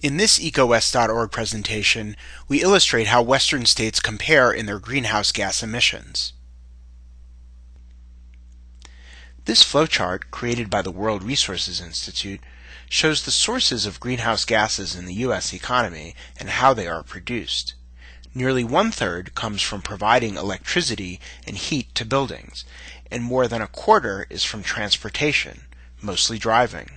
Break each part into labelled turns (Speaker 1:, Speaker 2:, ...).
Speaker 1: In this EcoWest.org presentation, we illustrate how Western states compare in their greenhouse gas emissions. This flowchart, created by the World Resources Institute, shows the sources of greenhouse gases in the U.S. economy and how they are produced. Nearly one-third comes from providing electricity and heat to buildings, and more than a quarter is from transportation, mostly driving.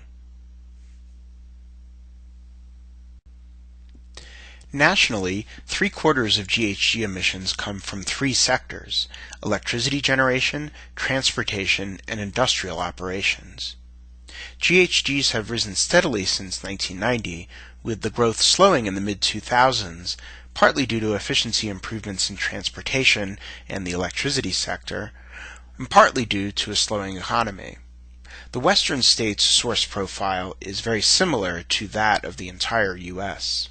Speaker 1: Nationally, 3/4 of GHG emissions come from three sectors: electricity generation, transportation, and industrial operations. GHGs have risen steadily since 1990, with the growth slowing in the mid-2000s, partly due to efficiency improvements in transportation and the electricity sector, and partly due to a slowing economy. The Western states' source profile is very similar to that of the entire U.S.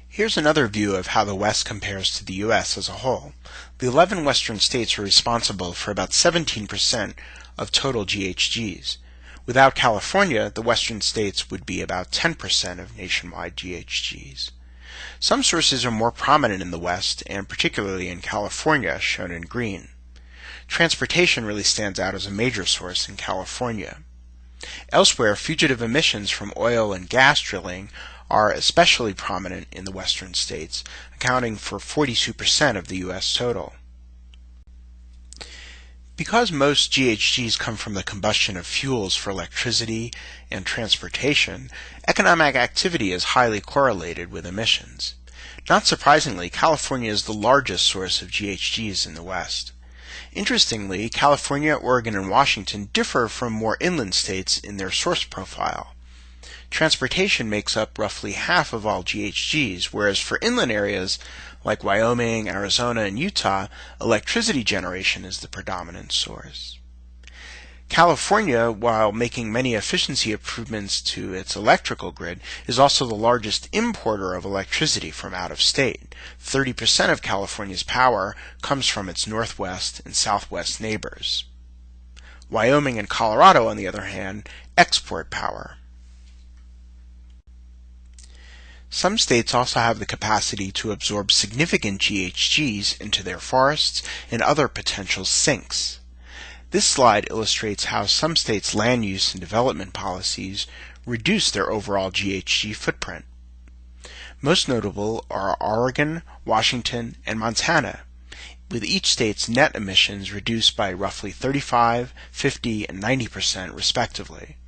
Speaker 1: Here's another view of how the West compares to the U.S. as a whole. The 11 Western states are responsible for about 17% of total GHGs. Without California, the Western states would be about 10% of nationwide GHGs. Some sources are more prominent in the West, and particularly in California, shown in green. Transportation really stands out as a major source in California. Elsewhere, fugitive emissions from oil and gas drilling are especially prominent in the Western states, accounting for 42% of the U.S. total. Because most GHGs come from the combustion of fuels for electricity and transportation, economic activity is highly correlated with emissions. Not surprisingly, California is the largest source of GHGs in the West. Interestingly, California, Oregon, and Washington differ from more inland states in their source profile. Transportation makes up roughly half of all GHGs, whereas for inland areas like Wyoming, Arizona, and Utah, electricity generation is the predominant source. California, while making many efficiency improvements to its electrical grid, is also the largest importer of electricity from out of state. 30% of California's power comes from its northwest and southwest neighbors. Wyoming and Colorado, on the other hand, export power. Some states also have the capacity to absorb significant GHGs into their forests and other potential sinks. This slide illustrates how some states' land use and development policies reduce their overall GHG footprint. Most notable are Oregon, Washington, and Montana, with each state's net emissions reduced by roughly 35, 50, and 90% respectively.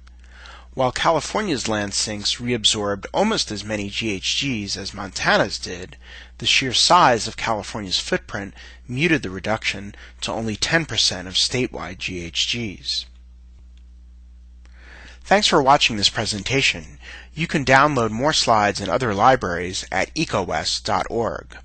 Speaker 1: While California's land sinks reabsorbed almost as many GHGs as Montana's did, the sheer size of California's footprint muted the reduction to only 10% of statewide GHGs. Thanks for watching this presentation. You can download more slides and other libraries at ecowest.org.